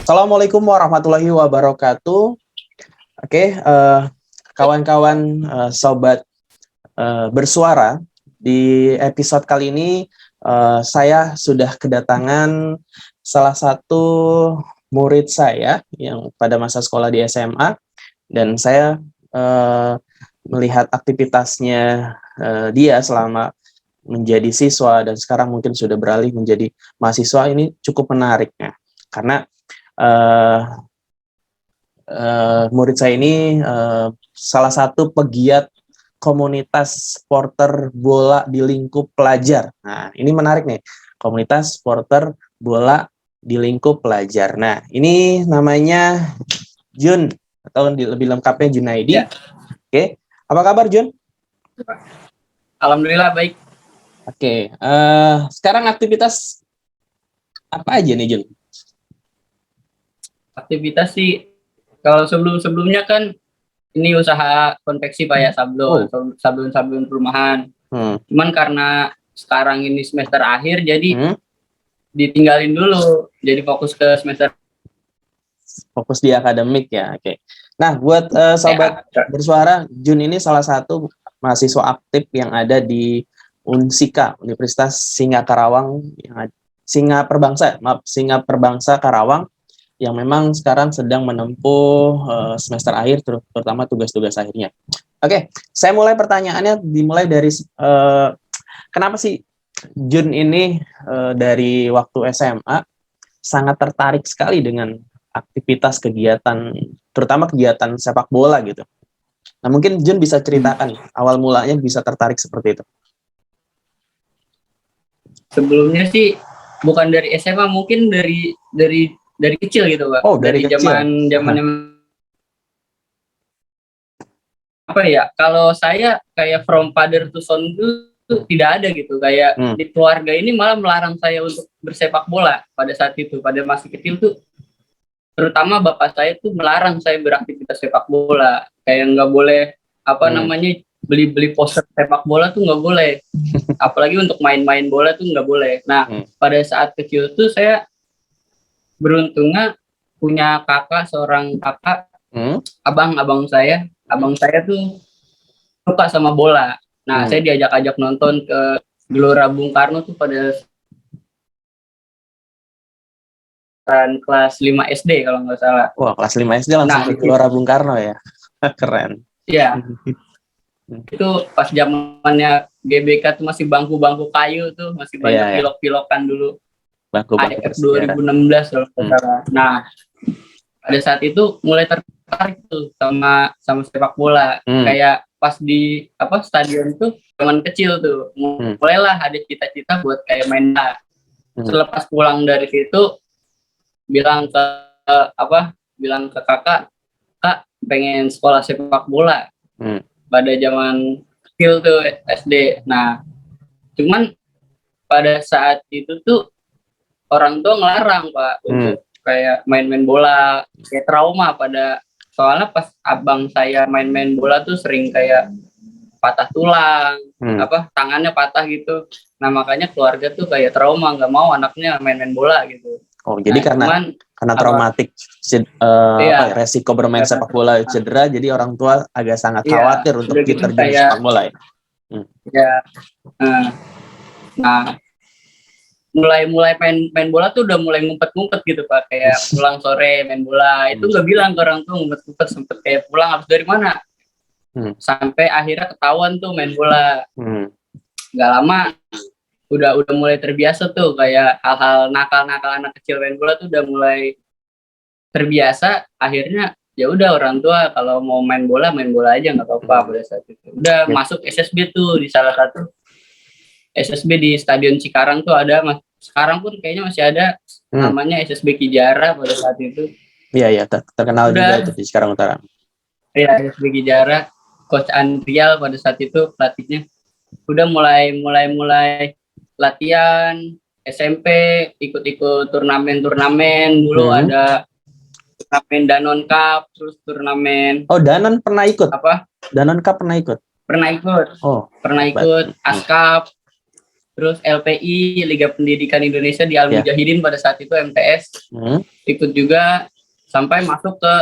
Assalamualaikum warahmatullahi wabarakatuh. Oke, kawan-kawan, sobat bersuara, di episode kali ini saya sudah kedatangan salah satu murid saya yang pada masa sekolah di SMA, dan saya melihat aktivitasnya dia selama menjadi siswa dan sekarang mungkin sudah beralih menjadi mahasiswa. Ini cukup menarik ya, karena murid saya ini salah satu pegiat komunitas supporter bola di lingkup pelajar. Nah, ini menarik nih, komunitas supporter bola di lingkup pelajar. Nah, ini namanya Jun, atau lebih lengkapnya Junaidi. Ya. Oke, apa kabar Jun? Alhamdulillah baik. Oke, sekarang aktivitas apa aja nih Jun? Aktivitas sih, kalau sebelumnya kan ini usaha konveksi Pak ya, sablon perumahan. Cuman karena sekarang ini semester akhir, jadi ditinggalin dulu. Jadi fokus ke semester. Fokus di akademik ya, oke. Nah, buat sobat bersuara, Jun ini salah satu mahasiswa aktif yang ada di Unsika, Universitas Singa Perbangsa Karawang, yang memang sekarang sedang menempuh semester akhir, terutama tugas-tugas akhirnya. Oke, saya mulai pertanyaannya dimulai dari kenapa sih Jun ini dari waktu SMA sangat tertarik sekali dengan aktivitas kegiatan, terutama kegiatan sepak bola gitu. Nah, mungkin Jun bisa ceritakan awal mulanya bisa tertarik seperti itu. Sebelumnya sih bukan dari SMA, mungkin dari kecil gitu Pak. Oh, dari kecil. Zaman apa ya? Kalau saya kayak from father to son itu tidak ada gitu. Kayak di keluarga ini malah melarang saya untuk bersepak bola pada saat itu. Pada masih kecil tuh, terutama bapak saya tuh melarang saya beraktivitas sepak bola. Kayak nggak boleh beli poster sepak bola tuh nggak boleh. Apalagi untuk main-main bola tuh nggak boleh. Nah, pada saat kecil tuh saya beruntungnya punya seorang kakak, abang saya tuh suka sama bola. Nah, saya diajak-ajak nonton ke Gelora Bung Karno tuh pada kelas 5 SD kalau nggak salah. Wah, kelas 5 SD langsung ke Gelora Bung Karno ya. Keren. Iya. Itu pas zamannya GBK tuh masih bangku-bangku kayu tuh, masih banyak pilok-pilokan dulu. Bangku-bangku AFF 2016 kalau nggak salah. Nah, pada saat itu mulai tertarik tuh sama sepak bola. Kayak pas di stadion tuh zaman kecil tuh mulailah ada cita-cita buat kayak main bola. Selepas pulang dari situ bilang ke kakak, Kak pengen sekolah sepak bola. Pada zaman kecil tuh SD. Nah, cuman pada saat itu tuh orang tua ngelarang Pak untuk kayak main-main bola, kayak trauma soalnya pas abang saya main-main bola tuh sering kayak patah tulang, tangannya patah gitu. Nah, makanya keluarga tuh kayak trauma, nggak mau anaknya main-main bola gitu. Oh, jadi karena traumatik resiko bermain sepak bola cedera, jadi orang tua agak sangat khawatir untuk kita terjun sepak bola ya. Nah, mulai main bola tuh udah mulai ngumpet-ngumpet gitu Pak, kayak pulang sore main bola. Itu nggak bilang ke orang tua, ngumpet-ngumpet, sempet kayak pulang habis dari mana. Sampai akhirnya ketahuan tuh main bola. Nggak lama udah mulai terbiasa tuh, kayak hal-hal nakal anak kecil main bola tuh udah mulai terbiasa. Akhirnya ya udah, orang tua kalau mau main bola aja, nggak apa-apa. Pada saat itu udah masuk SSB tuh, di salah satu SSB di Stadion Cikarang tuh ada, sekarang pun kayaknya masih ada, namanya SSB Kijara pada saat itu. Iya, terkenal juga itu di Cikarang Utara. Iya, SSB Kijara, Coach Andrial pada saat itu pelatihnya. Udah mulai latihan SMP, ikut turnamen dulu. Ada turnamen Danon Cup, terus turnamen. Oh, Danon pernah ikut? Apa? Danon Cup pernah ikut? Pernah ikut. Oh, pernah ikut ASCAP. terus LPI, Liga Pendidikan Indonesia di Al Mujahidin pada saat itu MTS, ikut juga sampai masuk ke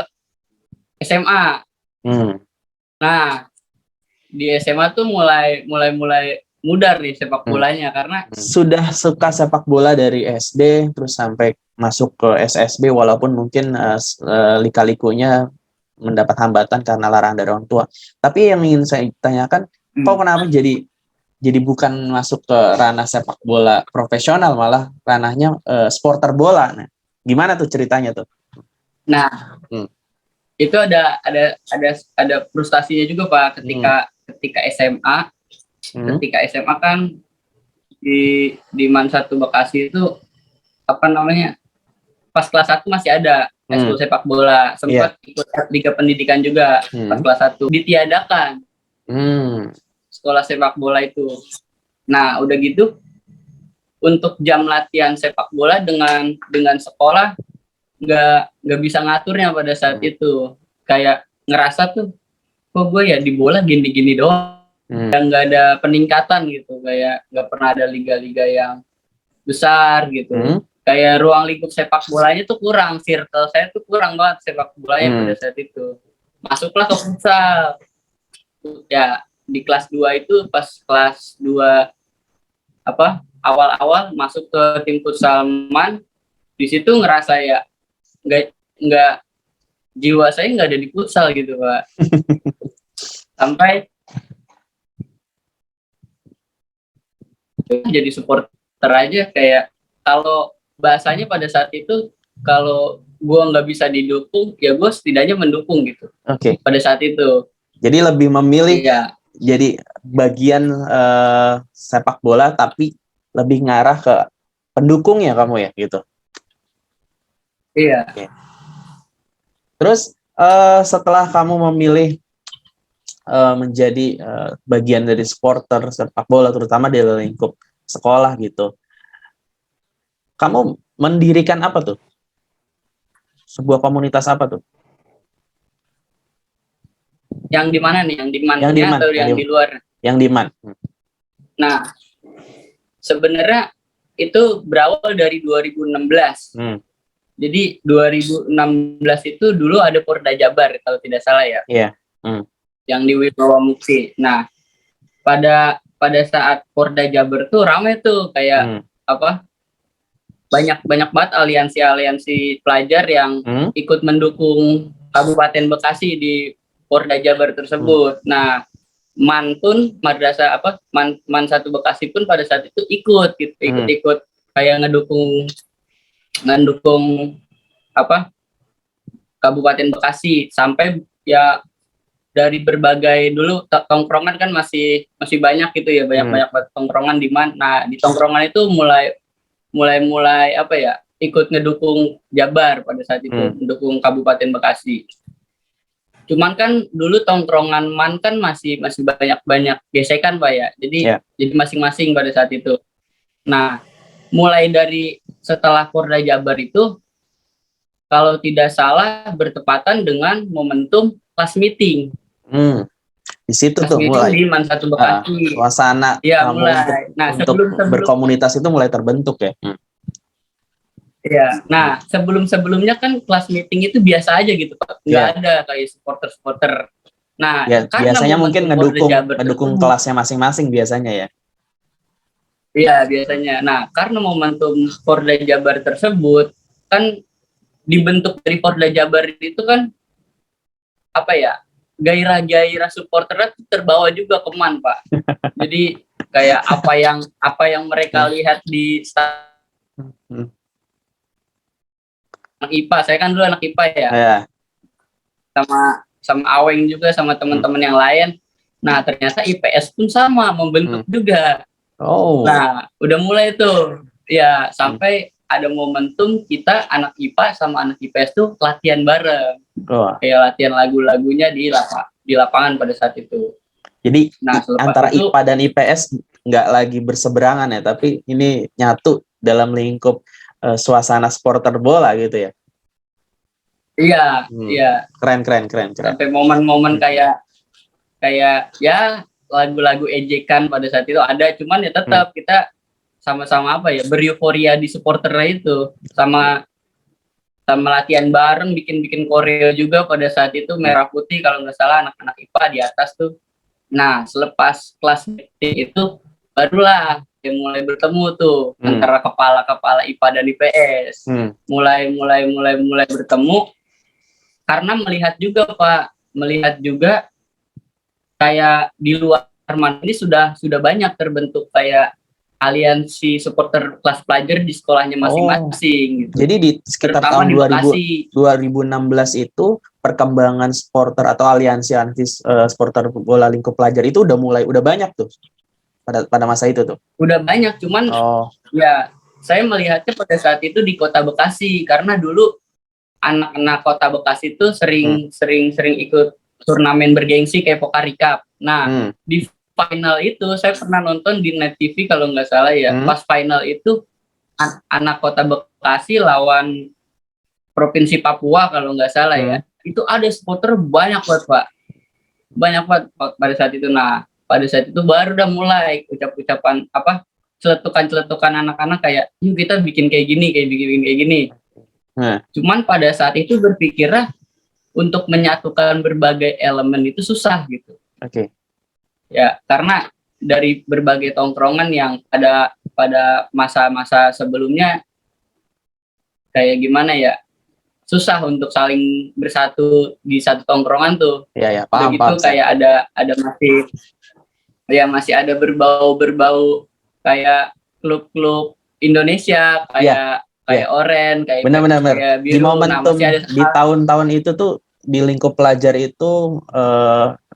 SMA. Nah, di SMA tuh mulai mudar nih sepak bolanya karena sudah suka sepak bola dari SD terus sampai masuk ke SSB walaupun mungkin lika-likunya mendapat hambatan karena larangan dari orang tua. Tapi yang ingin saya tanyakan, kok kenapa jadi bukan masuk ke ranah sepak bola profesional, malah ranahnya supporter bola? Nah, gimana tuh ceritanya tuh? Nah, itu ada frustasinya juga Pak ketika SMA. Ketika SMA kan di Man 1 Bekasi itu apa namanya, pas kelas 1 masih ada ekskul sepak bola, sempat ikut Liga Pendidikan juga pas kelas 1 ditiadakan sekolah sepak bola itu. Nah udah gitu untuk jam latihan sepak bola dengan sekolah nggak bisa ngaturnya pada saat itu, kayak ngerasa tuh kok gue ya di bola gini-gini doang. Dan nggak ada peningkatan gitu, kayak nggak pernah ada liga-liga yang besar gitu. Kayak ruang lingkup sepak bolanya tuh kurang, circle saya tuh kurang banget sepak bolanya pada saat itu. Masuklah ke futsal. Ya di kelas 2 itu, pas kelas 2 awal-awal masuk ke tim futsal Man, di situ ngerasa ya nggak jiwa saya nggak ada di futsal gitu Pak. Sampai jadi supporter aja, kayak kalau bahasanya pada saat itu, kalau gue nggak bisa didukung ya gue setidaknya mendukung gitu. Pada saat itu jadi lebih memilih jadi bagian sepak bola tapi lebih ngarah ke pendukung ya kamu ya gitu. Iya. Terus setelah kamu memilih menjadi bagian dari supporter sepak bola, terutama di lingkup sekolah gitu, kamu mendirikan apa tuh? Sebuah komunitas apa tuh? Yang di mana nih? Yang di Man atau yang di luar? Yang di Man. Nah, sebenarnya itu berawal dari 2016. Jadi 2016 itu dulu ada Porda Jabar kalau tidak salah ya. Iya. Yang di Wibawa Mukti. Nah, pada saat Porda Jabar tuh ramai tuh kayak banyak banget aliansi pelajar yang ikut mendukung Kabupaten Bekasi di Porda Jabar tersebut. Nah, Man pun madrasah Man 1 Bekasi pun pada saat itu ikut kayak ngedukung Kabupaten Bekasi, sampai ya dari berbagai, dulu tongkrongan kan masih banyak gitu ya, banyak tongkrongan di Man. Nah di tongkrongan itu mulai ikut ngedukung Jabar pada saat itu, mendukung Kabupaten Bekasi. Cuman kan dulu tongkrongan Man kan masih banyak gesekan Pak ya, jadi masing-masing pada saat itu. Nah mulai dari setelah Porda Jabar itu, kalau tidak salah bertepatan dengan momentum class meeting. Di situ tuh mulai di Man 1 Bekasi. Suasana mulai. Untuk berkomunitas itu mulai terbentuk ya. Iya. Nah, sebelumnya kan class meeting itu biasa aja gitu Pak. Nggak ada kayak supporter. Nah, biasanya mungkin ngedukung kelasnya masing-masing biasanya ya. Iya, biasanya. Nah, karena momentum Porda Jabar tersebut kan dibentuk dari Porda Jabar itu kan gairah supporternya terbawa juga ke Man Pak. Jadi kayak apa yang mereka lihat di anak IPA, saya kan dulu anak IPA ya. Sama Aweng juga, sama teman-teman yang lain. Nah ternyata IPS pun sama membentuk juga. Nah udah mulai tuh ya, sampai ada momentum kita anak IPA sama anak IPS tuh latihan bareng. Kayak latihan lagu-lagunya di lapangan pada saat itu. Jadi antara IPA dan IPS nggak lagi berseberangan ya, tapi ini nyatu dalam lingkup suasana supporter bola gitu ya. Iya, iya. Keren. Sampai momen-momen kayak ya lagu-lagu ejekan pada saat itu ada, cuman ya tetap kita sama-sama apa ya, bereuforia di supporternya itu, sama latihan bareng, bikin koreo juga pada saat itu, merah putih kalau nggak salah, anak-anak IPA di atas tuh. Nah, selepas kelas itu barulah yang mulai bertemu tuh antara kepala-kepala IPA dan IPS. Mulai bertemu karena melihat juga Pak, melihat juga kayak di luar ini sudah banyak terbentuk kayak aliansi supporter kelas pelajar di sekolahnya masing-masing. Gitu. Jadi di sekitar tahun 2016 itu perkembangan supporter atau aliansi supporter bola lingkup pelajar itu udah banyak tuh pada masa itu tuh. Udah banyak, cuman ya saya melihatnya pada saat itu di Kota Bekasi karena dulu anak-anak Kota Bekasi itu sering ikut turnamen bergengsi kayak Pokari Cup. Nah, di final itu saya pernah nonton di Net TV kalau nggak salah ya. Pas final itu anak Kota Bekasi lawan Provinsi Papua kalau nggak salah ya. Itu ada supporter banyak banget Pak. Banyak banget pada saat itu. Nah, pada saat itu baru udah mulai ucap-ucapan apa celetukan anak-anak kayak yuk kita bikin kayak gini. Cuman pada saat itu berpikirnya untuk menyatukan berbagai elemen itu susah gitu. Ya, karena dari berbagai tongkrongan yang ada pada masa-masa sebelumnya kayak gimana ya, susah untuk saling bersatu di satu tongkrongan tuh. Paham. Begitu kayak ada masih ada berbau kayak klub-klub Indonesia kayak Oren, kayak benar. Di momentum di tahun-tahun itu tuh di lingkup pelajar itu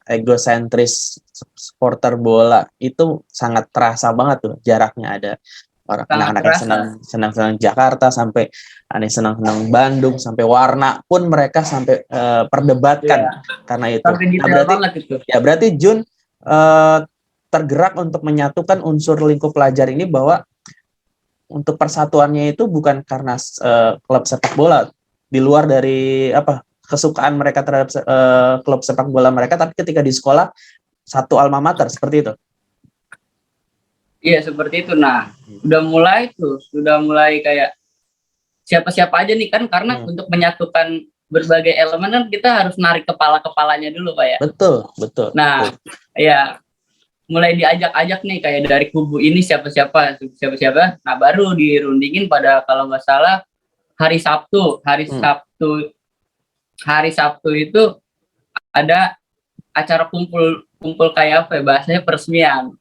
egosentris supporter bola itu sangat terasa banget tuh jaraknya. Ada anak-anak yang senang Jakarta sampai ada yang senang Bandung sampai warna pun mereka sampai perdebatkan karena itu. Berarti Jun tergerak untuk menyatukan unsur lingkup pelajar ini bahwa untuk persatuannya itu bukan karena klub sepak bola di luar dari kesukaan mereka terhadap klub sepak bola mereka, tapi ketika di sekolah satu alma mater seperti itu. Iya seperti itu. Nah, sudah mulai kayak siapa-siapa aja nih kan karena untuk menyatukan berbagai elemen kan kita harus narik kepalanya dulu Pak ya. Betul. Nah, ya mulai diajak-ajak nih kayak dari kubu ini siapa-siapa. Nah, baru dirundingin pada kalau nggak salah hari Sabtu itu ada acara kumpul kayak apa ya bahasanya peresmian.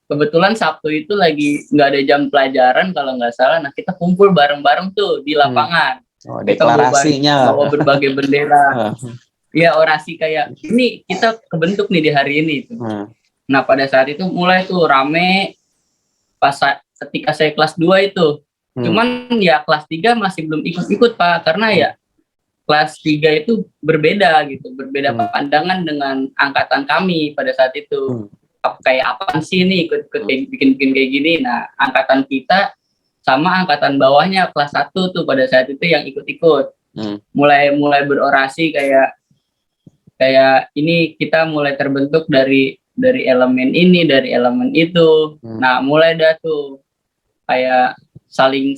Kebetulan Sabtu itu lagi nggak ada jam pelajaran kalau nggak salah. Nah kita kumpul bareng-bareng tuh di lapangan. Deklarasinya. Bawa berbagai bendera. Ya orasi kayak ini kita kebentuk nih di hari ini. Nah pada saat itu mulai tuh rame pas ketika saya kelas 2 itu. Cuman ya kelas 3 masih belum ikut Pak karena ya kelas 3 itu berbeda pandangan dengan angkatan kami pada saat itu. Kayak apaan sih nih ikut bikin kayak gini. Nah angkatan kita sama angkatan bawahnya kelas 1 tuh pada saat itu yang ikut mulai berorasi kayak ini kita mulai terbentuk dari elemen ini dari elemen itu. Nah mulai dah tuh kayak saling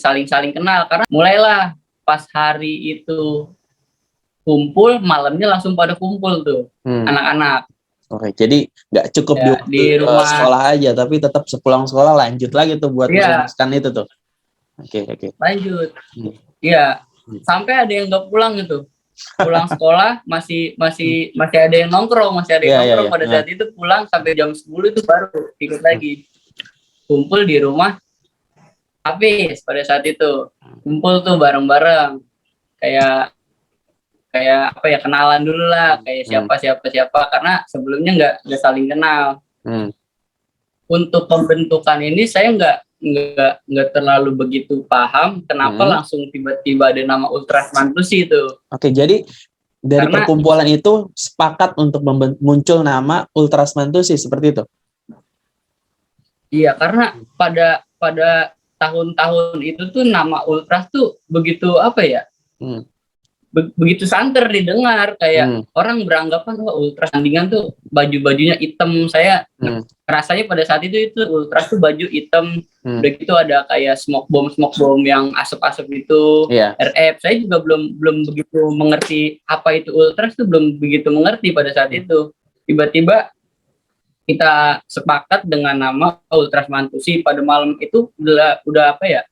kenal karena mulailah pas hari itu kumpul malamnya langsung pada kumpul tuh anak-anak. Oke, jadi nggak cukup di rumah sekolah aja, tapi tetap sepulang sekolah lanjut lagi tuh buat merumuskan itu tuh. Oke. Lanjut. Iya. Sampai ada yang nggak pulang gitu. Pulang sekolah masih ada yang nongkrong, pada saat itu pulang sampai jam 10 itu baru ikut lagi. Kumpul di rumah habis pada saat itu. Kumpul tuh bareng-bareng. Kayak apa ya kenalan dulu lah kayak siapa karena sebelumnya nggak saling kenal. Untuk pembentukan ini saya nggak terlalu begitu paham kenapa langsung tiba-tiba ada nama Ultras Mantusi itu. Oke, jadi dari perkumpulan itu sepakat untuk muncul nama Ultras Mantusi seperti itu. Iya, karena pada tahun-tahun itu tuh nama Ultras tuh begitu apa ya? begitu santer didengar, kayak orang beranggapan wah Ultras tandingan tuh baju-bajunya hitam. Saya rasanya pada saat itu Ultras tuh baju hitam, udah gitu ada kayak smoke bomb yang asap-asap itu, RF. Saya juga belum begitu mengerti apa itu Ultras, tuh belum begitu mengerti pada saat itu. Tiba-tiba kita sepakat dengan nama Ultras Mantusi. Pada malam itu udah apa ya,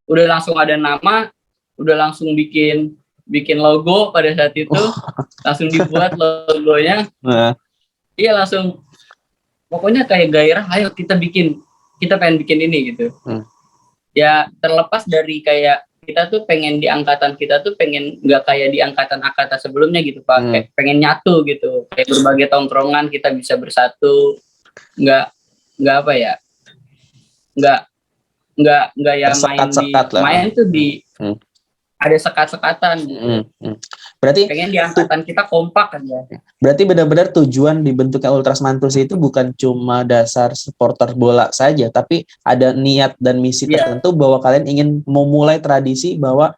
udah langsung ada nama, udah langsung bikin logo pada saat itu, langsung dibuat logonya. Iya, langsung pokoknya kayak gairah, ayo kita pengen bikin ini gitu. Ya terlepas dari kayak kita tuh pengen di angkatan kita tuh pengen nggak kayak di angkatan sebelumnya gitu Pak, kayak pengen nyatu gitu, kayak berbagai tongkrongan kita bisa bersatu, nggak apa ya, nggak ya main tuh di ada sekat-sekatan gitu. Berarti pengen di angkatan kita kompak aja. Berarti benar-benar tujuan dibentuknya Ultras Mantusi itu bukan cuma dasar supporter bola saja, tapi ada niat dan misi tertentu bahwa kalian ingin memulai tradisi bahwa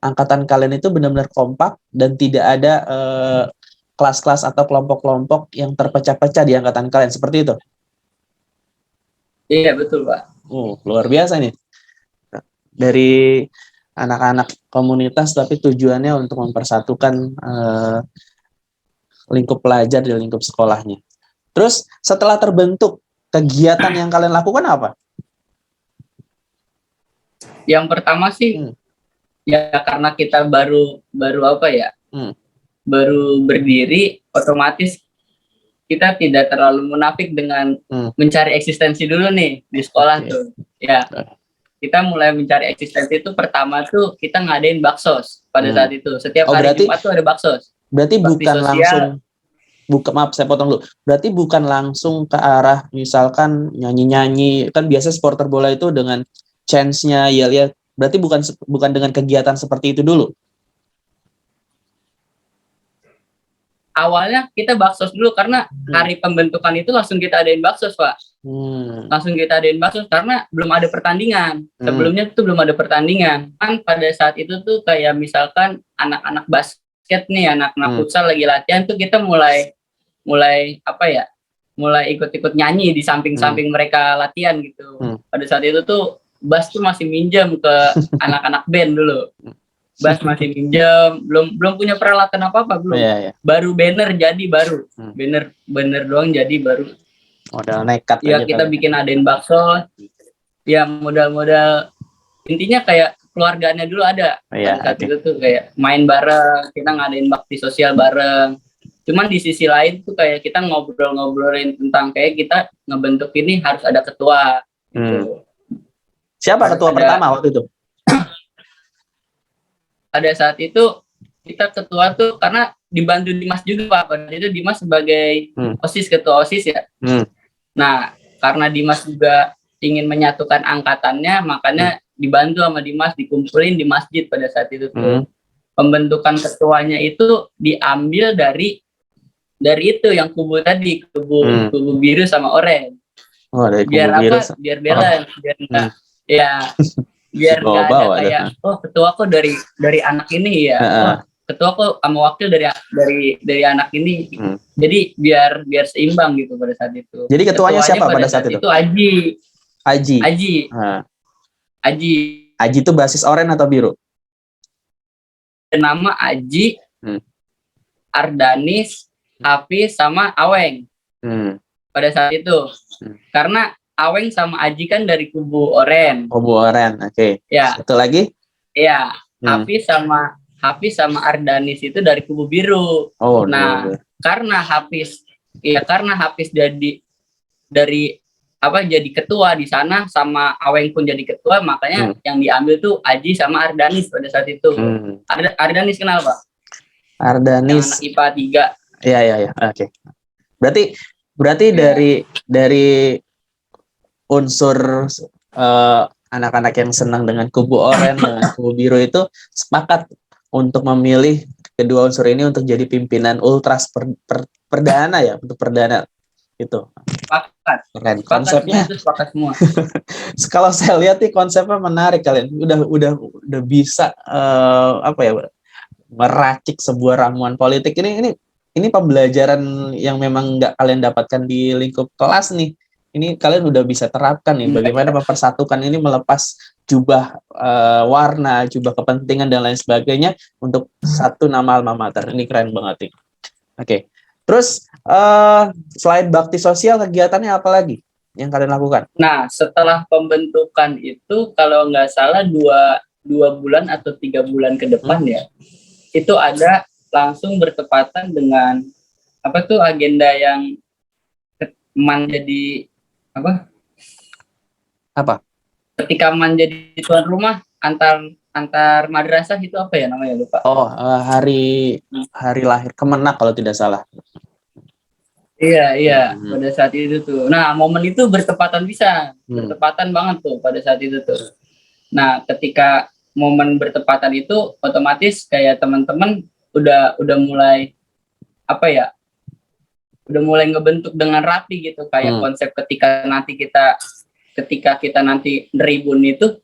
angkatan kalian itu benar-benar kompak dan tidak ada kelas-kelas atau kelompok-kelompok yang terpecah-pecah di angkatan kalian, seperti itu? Iya betul Pak. Luar biasa nih. Dari anak-anak komunitas tapi tujuannya untuk mempersatukan lingkup pelajar di lingkup sekolahnya. Terus setelah terbentuk, kegiatan yang kalian lakukan apa? Yang pertama sih ya karena kita baru apa ya, baru berdiri, otomatis kita tidak terlalu munafik dengan mencari eksistensi dulu nih di sekolah tuh. Ya, kita mulai mencari eksistensi itu pertama tuh kita ngadain baksos pada saat itu. Setiap hari Jumat tuh ada baksos. Berarti bukan langsung, maaf saya potong dulu. Berarti bukan langsung ke arah misalkan nyanyi-nyanyi, kan biasa supporter bola itu dengan chance-nya ya. Berarti bukan dengan kegiatan seperti itu dulu. Awalnya kita baksos dulu karena hari pembentukan itu langsung kita adain baksos Pak. Langsung kita adain baksos karena belum ada pertandingan. Sebelumnya tuh belum ada pertandingan. Kan pada saat itu tuh kayak misalkan anak-anak basket nih, anak-anak futsal lagi latihan tuh kita mulai apa ya? Mulai ikut-ikut nyanyi di samping-samping mereka latihan gitu. Pada saat itu tuh bass tuh masih minjem ke anak-anak band dulu. Bass masih minjem, belum punya peralatan apa-apa belum. Baru banner jadi baru. Banner doang jadi baru. Modal nekat ya kita bikin adain bakso. Ya modal intinya kayak keluarganya dulu ada. Saat itu tuh kayak main bareng, kita ngadain bakti sosial bareng. Cuman di sisi lain tuh kayak kita ngobrolin tentang kayak kita ngebentuk ini harus ada ketua gitu. Siapa ketua pertama waktu itu? Pada saat itu kita ketua tuh karena dibantu Dimas juga Pak. Pada itu Dimas sebagai OSIS, ketua OSIS ya. Nah karena Dimas juga ingin menyatukan angkatannya, makanya dibantu sama Dimas, dikumpulin di masjid pada saat itu tuh. Pembentukan ketuanya itu diambil dari itu yang kubu tadi, kubu biru sama oranye. Biar apa? Biar balance, biar enggak biar nggak ada kayak ketua kok dari anak ini ya, ketua kok sama wakil dari anak ini. Jadi biar seimbang gitu pada saat itu. Jadi ketuanya siapa pada saat itu? Itu Aji. Aji itu basis oranye atau biru? Nama Aji, Ardanis, Hafiz sama Aweng. Pada saat itu. Karena Aweng sama Aji kan dari kubu oranye. Kubu oranye, oke. Ya. Satu lagi? Iya, Hafiz sama Ardanis itu dari kubu biru. Karena Hafiz jadi ketua di sana sama Aweng pun jadi ketua, makanya yang diambil tuh Aji sama Ardanis pada saat itu. Ardanis kenal Pak? Ardanis. Yang anak IPA 3. Iya, oke. Berarti dari unsur anak-anak yang senang dengan kubu oranye dengan kubu biru itu sepakat untuk memilih kedua unsur ini untuk jadi pimpinan Ultras perdana ya, untuk perdana itu. Sepakat. Keren konsepnya. Sepakat semua. Kalau saya lihat nih konsepnya menarik kalian. Udah bisa meracik sebuah ramuan politik. Ini pembelajaran yang memang nggak kalian dapatkan di lingkup kelas nih. Ini kalian udah bisa terapkan nih, bagaimana mempersatukan ini melepas jubah warna, jubah kepentingan dan lain sebagainya untuk satu nama alma mater. Ini keren banget nih. Oke. Terus selain bakti sosial, kegiatannya apa lagi yang kalian lakukan? Nah, setelah pembentukan itu kalau nggak salah dua bulan atau 3 bulan ke depan ya, itu ada langsung bertepatan dengan apa tuh agenda yang Man jadi Apa? ketika Man jadi tuan rumah antar madrasah itu apa ya namanya, lupa. Oh, hari lahir Kemenak kalau tidak salah. Iya, pada saat itu tuh. Nah, momen itu bertepatan bertepatan banget tuh pada saat itu tuh. Nah, ketika momen bertepatan itu otomatis kayak teman-teman udah mulai apa ya? Udah mulai ngebentuk dengan rapi gitu, kayak konsep ketika kita nanti neribun itu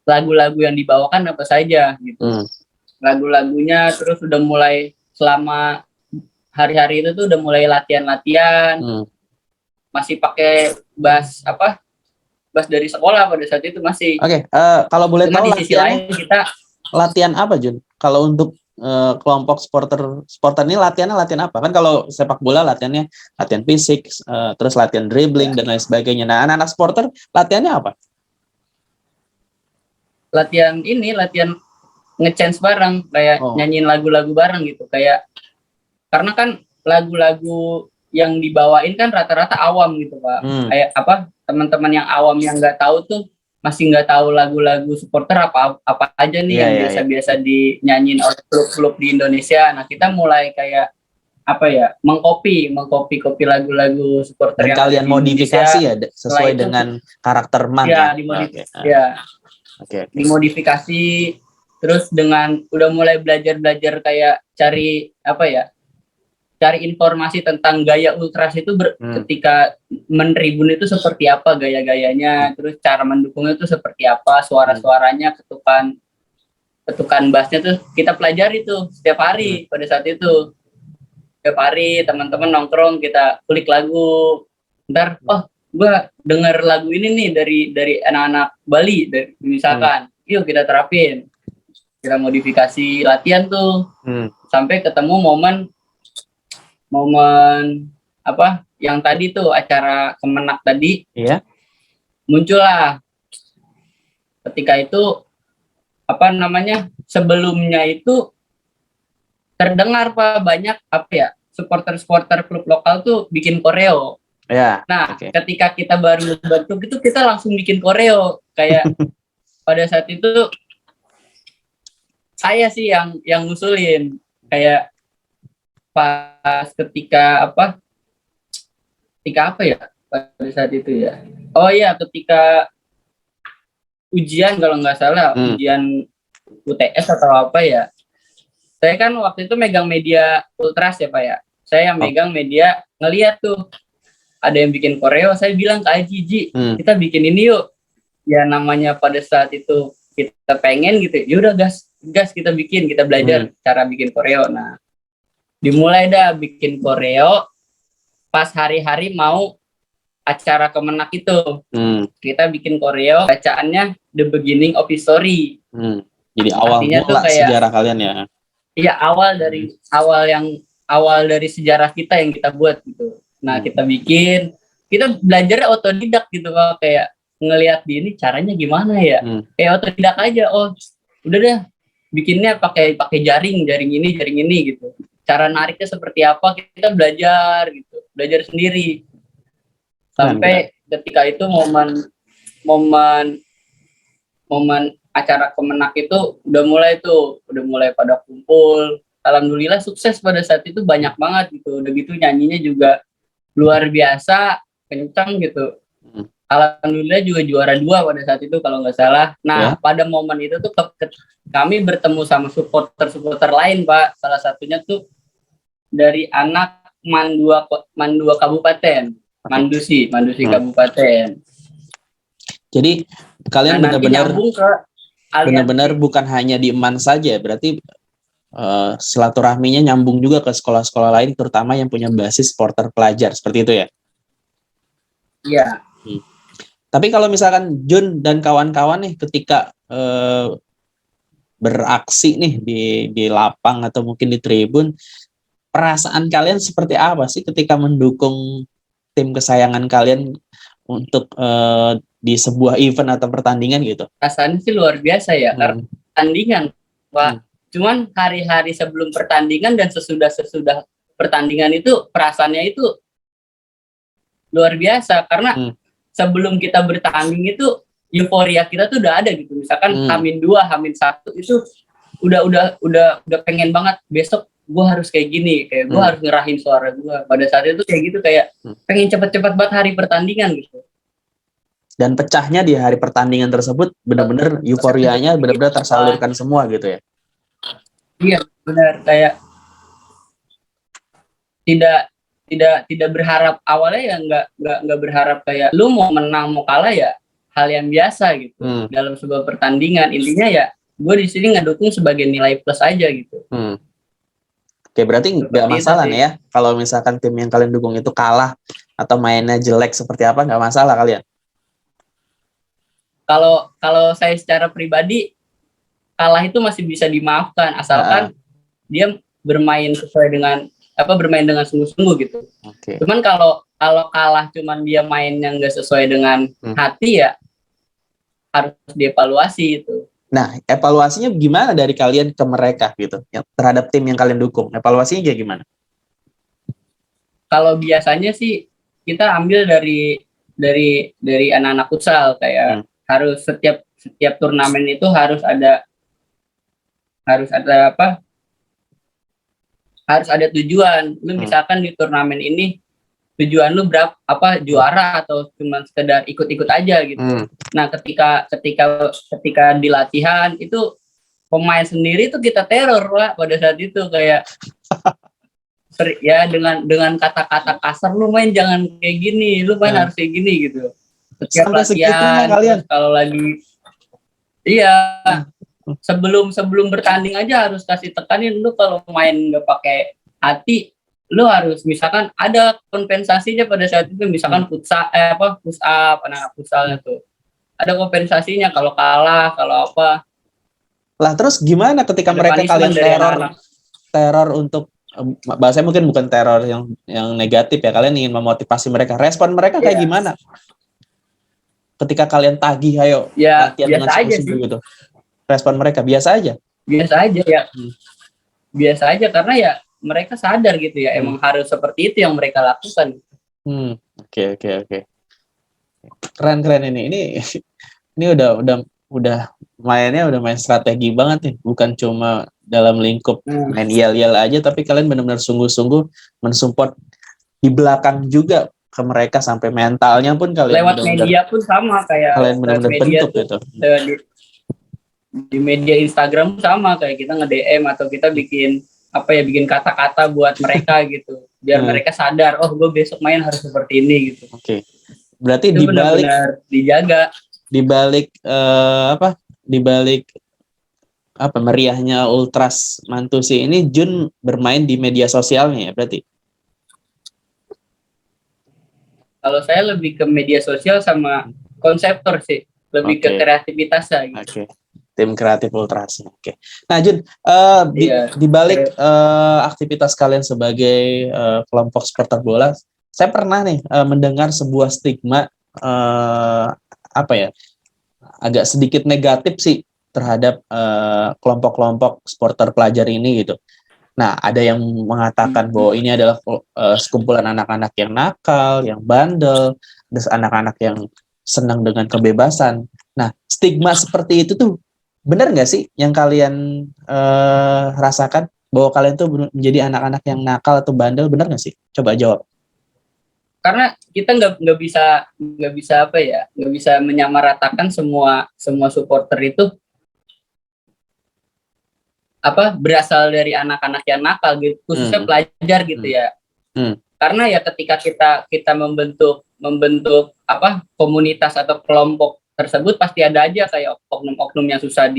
lagu-lagu yang dibawakan apa saja gitu. Lagu-lagunya terus udah mulai selama hari-hari itu tuh udah mulai latihan-latihan. Masih pakai bass dari sekolah pada saat itu masih. Oke, kalau boleh tahu di sisi lain kita latihan apa, Jun? Kalau untuk kelompok supporter ini latihan apa? Kan kalau sepak bola latihannya latihan fisik, terus latihan dribbling dan lain sebagainya. Nah, anak-anak supporter latihannya apa? Latihan nge-chance bareng, kayak nyanyiin lagu-lagu bareng gitu, kayak karena kan lagu-lagu yang dibawain kan rata-rata awam gitu Pak. Kayak teman-teman yang awam yang nggak tahu tuh masih nggak tahu lagu-lagu supporter apa aja nih yang biasa-biasa dinyanyiin oleh klub-klub di Indonesia. Nah, kita mulai kayak mengkopi lagu-lagu supporter dan yang kalian modifikasi ya sesuai dengan karakter Man. Ya, dimodifikasi, terus dengan udah mulai belajar kayak cari informasi tentang gaya ultras itu ketika meneribun itu seperti apa gaya-gayanya, terus cara mendukungnya itu seperti apa, suara-suaranya, ketukan bassnya tuh kita pelajari tuh setiap hari pada saat itu. Setiap hari teman-teman nongkrong, kita kulik lagu. Ntar, gue denger lagu ini nih dari anak-anak Bali, misalkan, yuk kita terapin, kita modifikasi latihan tuh, sampai ketemu momen yang tadi tuh acara Kemenak tadi, muncullah. Ketika itu sebelumnya itu terdengar Pak banyak supporter klub lokal tuh bikin koreo. Ketika kita baru bentuk itu kita langsung bikin koreo kayak pada saat itu saya sih yang ngusulin, kayak pas ketika pada saat itu ya. Oh iya, ketika ujian kalau nggak salah, ujian UTS atau apa ya. Saya kan waktu itu megang media ultras ya Pak ya. Saya yang megang media, ngeliat tuh ada yang bikin koreo, saya bilang ke Aji, kita bikin ini yuk. Ya namanya pada saat itu kita pengen gitu, yaudah gas kita bikin, kita belajar cara bikin koreo. Nah, dimulai dah bikin koreo pas hari-hari mau acara Kemenak itu. Kita bikin koreo, bacaannya The Beginning of History. Jadi awal mula sejarah kalian ya. Iya, awal dari sejarah kita yang kita buat gitu. Nah, kita belajar otodidak gitu Pak, kayak ngelihat di ini caranya gimana ya. Kayak otodidak aja. Oh, udah deh bikinnya pakai jaring ini gitu. Cara nariknya seperti apa kita belajar gitu. Belajar sendiri. Sampai ketika itu momen acara Kemenak itu udah mulai pada kumpul. Alhamdulillah sukses pada saat itu, banyak banget gitu. Udah gitu nyanyinya juga luar biasa, kencang gitu. Alhamdulillah juga juara 2 pada saat itu kalau nggak salah. Nah, pada momen itu tuh kami bertemu sama supporter lain Pak. Salah satunya tuh dari anak Mandua Kabupaten, Mandusi Kabupaten. Jadi kalian benar-benar bukan hanya di Man saja, berarti silaturahminya nyambung juga ke sekolah-sekolah lain, terutama yang punya basis supporter pelajar, seperti itu ya? Iya. Tapi kalau misalkan Jun dan kawan-kawan nih ketika beraksi nih di lapang atau mungkin di tribun, perasaan kalian seperti apa sih ketika mendukung tim kesayangan kalian untuk di sebuah event atau pertandingan gitu? Rasanya sih luar biasa ya, karena pertandingan, Pak. Cuman hari-hari sebelum pertandingan dan sesudah pertandingan itu perasaannya itu luar biasa, karena sebelum kita bertanding itu euforia kita tuh udah ada gitu. Misalkan H-2, H-1 itu udah pengen banget besok gue harus kayak gini, kayak gue harus ngerahin suara gue. Pada saat itu kayak gitu, kayak pengen cepet-cepet banget hari pertandingan gitu. Dan pecahnya di hari pertandingan tersebut benar-benar euforianya benar-benar tersalurkan semua gitu ya? Iya benar, kayak tidak berharap awalnya ya, nggak berharap kayak lu mau menang mau kalah ya hal yang biasa gitu dalam sebuah pertandingan. Intinya ya gue di sini ngedukung sebagai nilai plus aja gitu. Oke, berarti nggak masalah nih ya kalau misalkan tim yang kalian dukung itu kalah atau mainnya jelek seperti apa, nggak masalah kalian? Kalau saya secara pribadi kalah itu masih bisa dimaafkan asalkan dia bermain sesuai dengan bermain dengan sungguh-sungguh gitu. Cuman kalau kalah cuman dia main yang nggak sesuai dengan hati ya harus dievaluasi itu. Nah, evaluasinya gimana dari kalian ke mereka gitu, yang terhadap tim yang kalian dukung? Evaluasinya kayak gimana? Kalau biasanya sih kita ambil dari anak-anak futsal, kayak harus setiap turnamen itu harus ada tujuan. Lu misalkan di turnamen ini tujuan lu juara atau cuma sekedar ikut-ikut aja gitu. Nah, ketika di latihan itu pemain sendiri tuh kita teror lah pada saat itu, kayak ya dengan kata-kata kasar, lu main jangan kayak gini, lu main harus kayak gini gitu. Setiap latihan kalau lagi sebelum bertanding aja harus kasih tekanin, lu kalau main nggak pakai hati, lu harus misalkan ada kompensasinya pada saat itu, misalkan push up anak futsalnya tuh ada kompensasinya kalau kalah, kalau apa. Lah terus gimana ketika ada mereka kalian teror untuk bahasanya mungkin bukan teror yang negatif ya, kalian ingin memotivasi mereka, respon mereka kayak gimana ketika kalian tagih ayo latihan dengan sungguh-sungguh gitu? Respon mereka biasa aja ya. Biasa aja karena ya mereka sadar gitu ya, emang harus seperti itu yang mereka lakukan. Oke. Keren ini udah mainnya udah main strategi banget nih, bukan cuma dalam lingkup main yel-yel aja, tapi kalian benar-benar sungguh-sungguh mensupport di belakang juga ke mereka, sampai mentalnya pun kalian lewat media pun sama, kayak kalian benar-benar bentuk gitu. Di media Instagram sama, kayak kita nge-DM atau kita bikin kata-kata buat mereka gitu, biar mereka sadar, oh gue besok main harus seperti ini gitu. Oke. Berarti itu benar-benar dijaga. Dibalik meriahnya Ultras Mantusi ini, Jun bermain di media sosialnya ya berarti? Kalau saya lebih ke media sosial sama konseptor sih, lebih ke kreativitasnya gitu. Tim kreatif Ultras. Nah Jun, dibalik aktivitas kalian sebagai kelompok supporter bola, saya pernah nih mendengar sebuah stigma agak sedikit negatif sih terhadap kelompok-kelompok supporter pelajar ini gitu. Nah, ada yang mengatakan bahwa ini adalah sekumpulan anak-anak yang nakal, yang bandel, dan anak-anak yang senang dengan kebebasan. Nah, stigma seperti itu tuh benar nggak sih yang kalian rasakan, bahwa kalian tuh menjadi anak-anak yang nakal atau bandel, benar nggak sih? Coba jawab. Karena kita nggak bisa menyamaratakan semua supporter itu berasal dari anak-anak yang nakal gitu, khususnya pelajar gitu ya. Karena ya ketika kita membentuk komunitas atau kelompok tersebut, pasti ada aja kayak oknum-oknum yang susah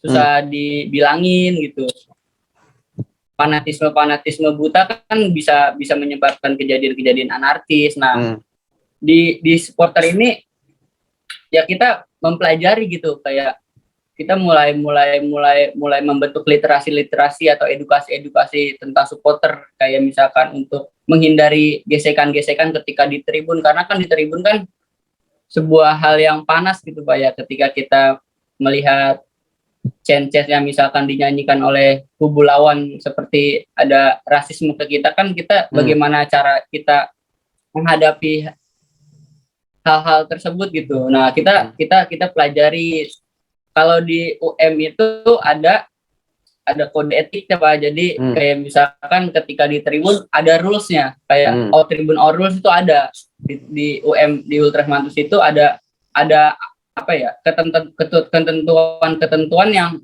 susah dibilangin gitu. Fanatisme buta kan bisa menyebabkan kejadian-kejadian anarkis. Nah, di supporter ini ya kita mempelajari gitu, kayak kita mulai membentuk literasi atau edukasi tentang supporter, kayak misalkan untuk menghindari gesekan-gesekan ketika di tribun, karena kan di tribun kan sebuah hal yang panas gitu Pak ya, ketika kita melihat chant-chant yang misalkan dinyanyikan oleh kubu lawan seperti ada rasisme ke kita, kan kita bagaimana cara kita menghadapi hal-hal tersebut gitu. Nah, kita pelajari. Kalau di UM itu ada kode etiknya Pak. Jadi kayak misalkan ketika di tribun ada rules-nya, kayak tribun rules itu ada di UM, di Ultras Mantus itu ada apa ya, ketentuan yang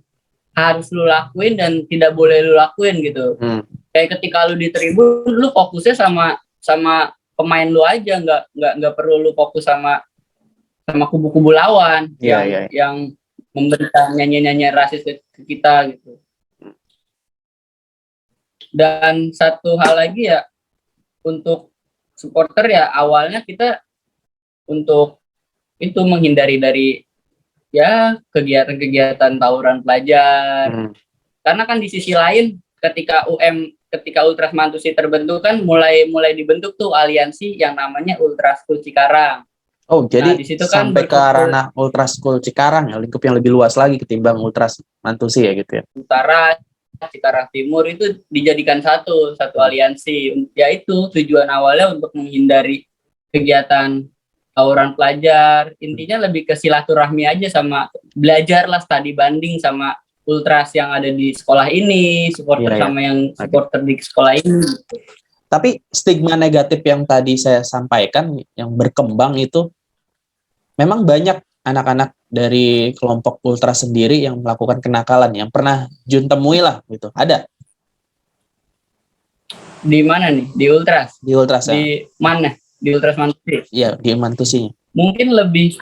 harus lu lakuin dan tidak boleh lu lakuin gitu. Kayak ketika lu di tribun, lu fokusnya sama pemain lu aja, nggak perlu lu fokus sama kubu-kubu lawan yang memberikan nyanyi-nyanyi rasis ke kita gitu. Dan satu hal lagi ya, untuk supporter ya, awalnya kita untuk itu menghindari dari ya kegiatan-kegiatan tawuran pelajar. Karena kan di sisi lain ketika Ultras Mantusi terbentuk kan mulai dibentuk tuh aliansi yang namanya Ultras School Cikarang. Oh, jadi di situ sampai kan ke ranah Ultras School Cikarang ya, lingkup yang lebih luas lagi ketimbang Ultras Mantusi ya gitu ya. Utara, Cikarang Timur itu dijadikan satu aliansi. Yaitu tujuan awalnya untuk menghindari kegiatan tawuran pelajar. Intinya lebih ke silaturahmi aja, sama belajar lah, studi banding sama ultras yang ada di sekolah ini, supporter sama yang supporter di sekolah ini gitu. Tapi stigma negatif yang tadi saya sampaikan yang berkembang itu memang banyak anak-anak dari kelompok ultras sendiri yang melakukan kenakalan yang pernah Jun temui lah gitu. Ada? Di mana nih? Di ultras? Di ultras ya. Di mana? Di Ultras Mantusi? Iya, di Mantusinya. Mungkin lebih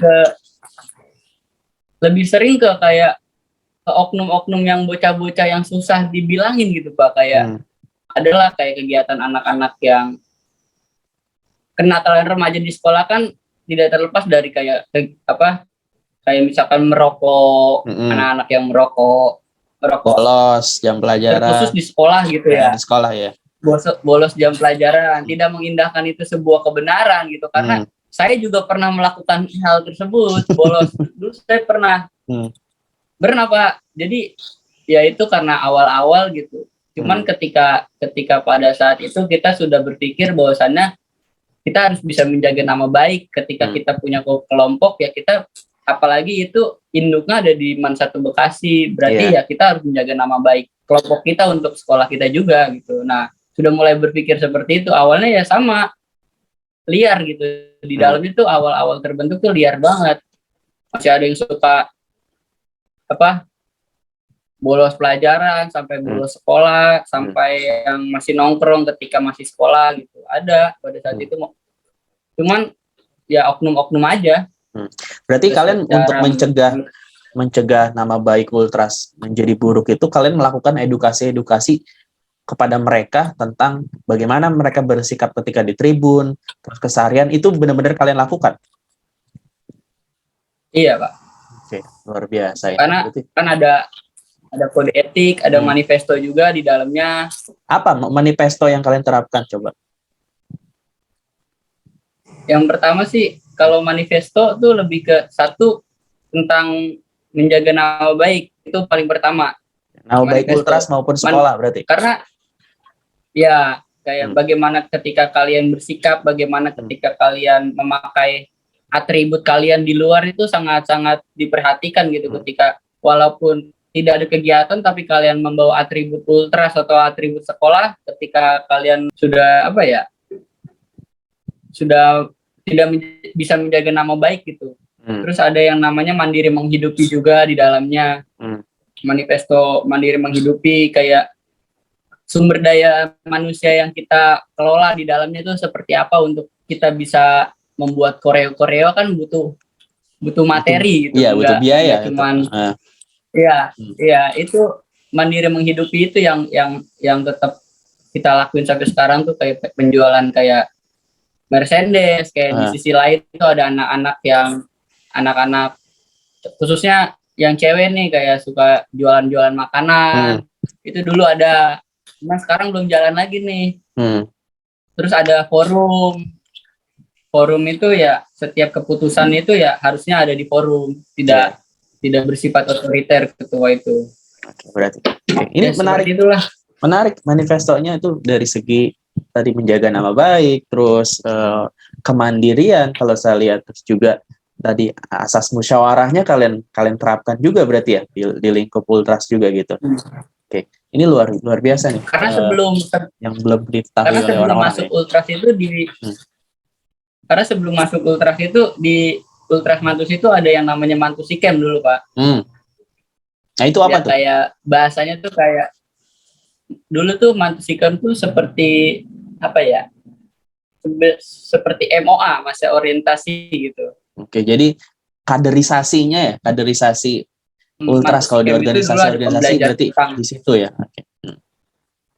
sering ke kayak ke oknum-oknum yang bocah-bocah yang susah dibilangin gitu Pak, kayak adalah kayak kegiatan anak-anak yang kenakalan remaja di sekolah kan tidak terlepas dari kayak misalkan merokok, anak-anak yang merokok bolos jam pelajaran, terkhusus di sekolah gitu ya. Di sekolah ya. Bolos jam pelajaran, tidak mengindahkan itu sebuah kebenaran gitu, karena saya juga pernah melakukan hal tersebut, bolos. Dulu saya pernah Pak. Jadi ya itu karena awal-awal gitu. Cuman ketika pada saat itu kita sudah berpikir bahwasannya kita harus bisa menjaga nama baik ketika kita punya kelompok ya, kita apalagi itu induknya ada di Man 1 Bekasi, berarti ya kita harus menjaga nama baik kelompok kita untuk sekolah kita juga gitu. Nah, sudah mulai berpikir seperti itu. Awalnya ya sama liar gitu. Di dalam itu awal-awal terbentuk tuh liar banget. Masih ada yang suka bolos pelajaran, sampai bolos sekolah, sampai yang masih nongkrong ketika masih sekolah gitu. Ada pada saat itu. Cuman ya oknum-oknum aja. Berarti kalian untuk mencegah nama baik ultras menjadi buruk itu kalian melakukan edukasi kepada mereka tentang bagaimana mereka bersikap ketika di tribun, terus keseharian itu benar-benar kalian lakukan? Iya Pak. Oke, luar biasa ya. Karena kan ada kode etik, ada manifesto juga di dalamnya. Apa manifesto yang kalian terapkan coba? Yang pertama sih kalau manifesto tuh lebih ke satu tentang menjaga nama baik, itu paling pertama. Nama baik ultras maupun sekolah berarti. Karena ya kayak bagaimana ketika kalian bersikap, bagaimana ketika kalian memakai atribut kalian di luar itu sangat-sangat diperhatikan gitu. Ketika walaupun tidak ada kegiatan tapi kalian membawa atribut ultras atau atribut sekolah, ketika kalian sudah sudah tidak bisa menjaga nama baik gitu. Terus ada yang namanya mandiri menghidupi juga di dalamnya. Manifesto mandiri menghidupi, kayak sumber daya manusia yang kita kelola di dalamnya itu seperti apa untuk kita bisa membuat koreo kan butuh materi gitu. Iya, butuh biaya. Cuman Iya, iya itu mandiri menghidupi itu yang tetap kita lakuin sampai sekarang tuh, kayak penjualan kayak Mercedes, kayak di sisi lain itu ada anak-anak khususnya yang cewek nih kayak suka jualan-jualan makanan. Itu dulu ada, nah sekarang belum jalan lagi nih. Terus ada forum itu ya, setiap keputusan itu ya harusnya ada di forum, tidak bersifat otoriter ketua itu. Berarti ini menarik, itulah menarik manifestonya itu dari segi tadi menjaga nama baik, terus kemandirian kalau saya lihat, terus juga tadi asas musyawarahnya kalian terapkan juga berarti ya di lingkup Ultras juga gitu. Oke, ini luar biasa nih. Karena sebelum yang belum diketahui oleh orang-orang masuk Ultras itu karena sebelum masuk Ultras itu di Ultras Mantus itu ada yang namanya Mantusikem dulu, Pak. Nah itu apa ya, tuh? Kayak bahasanya tuh kayak dulu tuh Mantusikem tuh seperti apa ya? Seperti MOA, masa orientasi gitu. Oke, jadi kaderisasinya kaderisasi Ultras kalau di organisasi berarti di situ ya. Oke.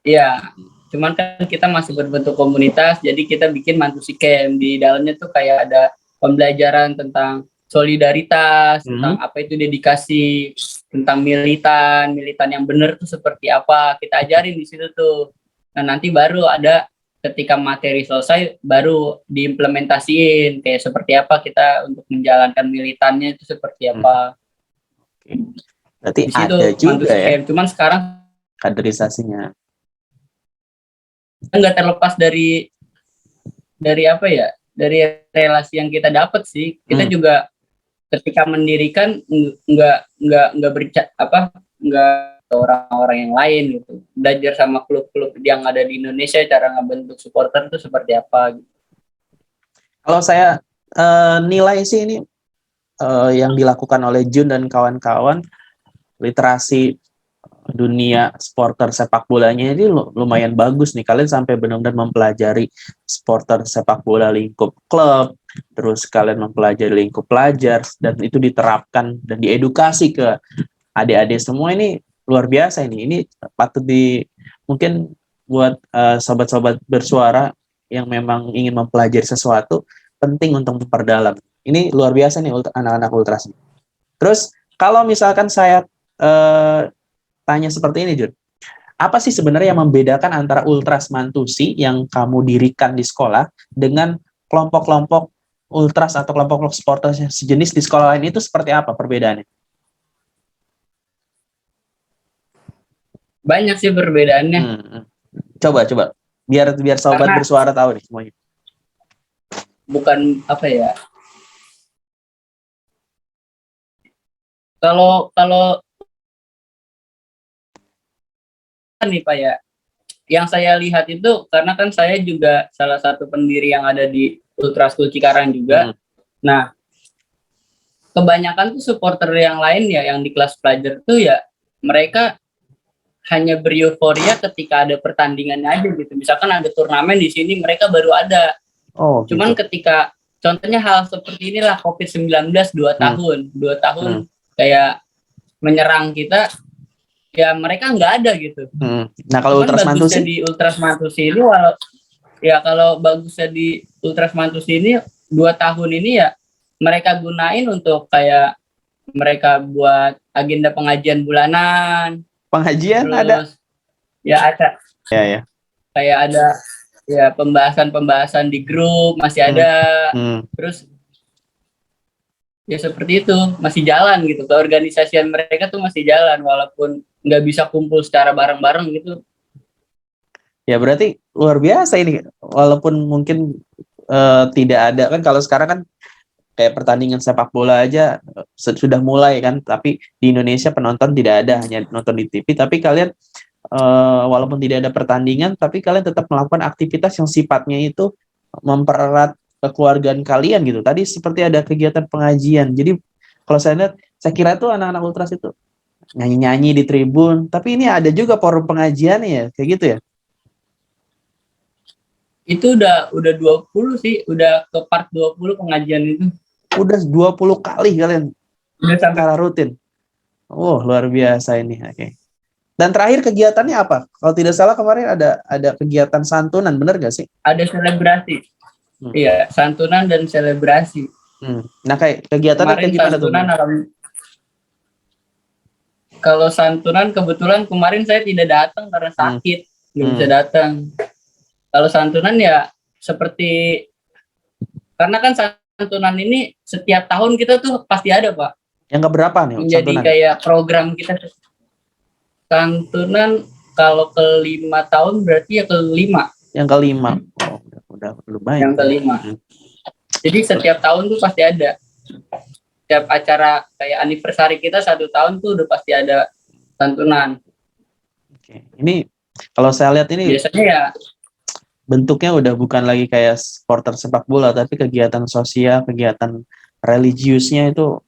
Iya. Cuman kan kita masih berbentuk komunitas, jadi kita bikin Mantusikem. Di dalamnya tuh kayak ada pembelajaran tentang solidaritas, tentang apa itu dedikasi, tentang militan yang benar tuh seperti apa, kita ajarin di situ tuh. Nah nanti baru ada ketika materi selesai baru diimplementasiin kayak seperti apa kita untuk menjalankan militannya itu seperti apa. Berarti ada juga ya. Cuman sekarang kaderisasinya nggak terlepas dari apa ya, dari relasi yang kita dapat sih. Kita juga ketika mendirikan nggak orang-orang yang lain gitu, belajar sama klub-klub yang ada di Indonesia cara ngebentuk supporter itu seperti apa gitu. Kalau saya nilai sih ini yang dilakukan oleh Jun dan kawan-kawan, literasi dunia supporter sepak bolanya ini lumayan bagus nih. Kalian sampai benar-benar mempelajari supporter sepak bola lingkup klub, terus kalian mempelajari lingkup pelajar, dan itu diterapkan dan diedukasi ke adik-adik semua. Ini luar biasa ini. Ini patut mungkin buat sobat-sobat bersuara yang memang ingin mempelajari sesuatu, penting untuk memperdalam. Ini luar biasa nih anak-anak Ultras. Terus kalau misalkan saya tanya seperti ini, Jun. Apa sih sebenarnya yang membedakan antara Ultras Mantusi yang kamu dirikan di sekolah dengan kelompok-kelompok Ultras atau kelompok-kelompok supporter sejenis di sekolah lain, itu seperti apa perbedaannya? Banyak sih perbedaannya. Coba. Biar sobat bersuara tahu nih semuanya. Bukan apa ya. Kalau nih Pak ya, yang saya lihat itu karena kan saya juga salah satu pendiri yang ada di Ultras School Cikarang juga. Nah, kebanyakan tuh supporter yang lain ya yang di kelas pelajar tuh ya mereka hanya bereuforia ketika ada pertandingannya aja gitu. Misalkan ada turnamen di sini mereka baru ada. Cuman ketika contohnya hal seperti inilah COVID-19 2 tahun kayak menyerang kita, ya mereka nggak ada gitu. Nah kalau Ultras Mantusi di Ultras Mantusi ini kalau bagusnya di Ultras Mantusi ini 2 tahun ini ya mereka gunain untuk kayak mereka buat agenda pengajian bulanan. Pengajian terus, ada? Ya ada. Ya. Kayak ada ya pembahasan di grup masih ada. Terus ya seperti itu masih jalan gitu. Keorganisasian mereka tuh masih jalan walaupun nggak bisa kumpul secara bareng-bareng gitu. Ya berarti luar biasa ini, walaupun mungkin tidak ada kan, kalau sekarang kan kayak pertandingan sepak bola aja sudah mulai kan, tapi di Indonesia penonton tidak ada, hanya nonton di TV. Tapi kalian walaupun tidak ada pertandingan, tapi kalian tetap melakukan aktivitas yang sifatnya itu mempererat kekeluargaan kalian gitu. Tadi seperti ada kegiatan pengajian. Jadi kalau saya lihat, saya kira tuh anak-anak Ultras itu nyanyi-nyanyi di tribun, tapi ini ada juga forum pengajian ya, kayak gitu ya? Itu udah 20 sih, udah ke part 20 pengajian itu. Udah 20 kali kalian? Udah secara rutin? Oh, luar biasa ini. Oke. Dan terakhir kegiatannya apa? Kalau tidak salah kemarin ada kegiatan santunan, benar nggak sih? Ada selebrasi. Hmm. Iya, santunan dan selebrasi. Nah, kayak kegiatannya Kemarin kayak gimana tuh? santunan, kalau santunan kebetulan kemarin saya tidak datang karena sakit, nggak bisa datang. Kalau santunan ya seperti, karena kan santunan ini setiap tahun kita tuh pasti ada, Pak. Yang keberapa nih Menjadi santunan? kayak program kita. Santunan kalau kelima tahun berarti ya kelima. Yang kelima. Oh, udah lumayan. Yang kelima. Jadi setiap tahun tuh pasti ada. Setiap acara kayak anniversary kita 1 tahun tuh udah pasti ada santunan. Oke. Ini kalau saya lihat ini biasanya ya bentuknya udah bukan lagi kayak supporter sepak bola, tapi kegiatan sosial, kegiatan religiusnya itu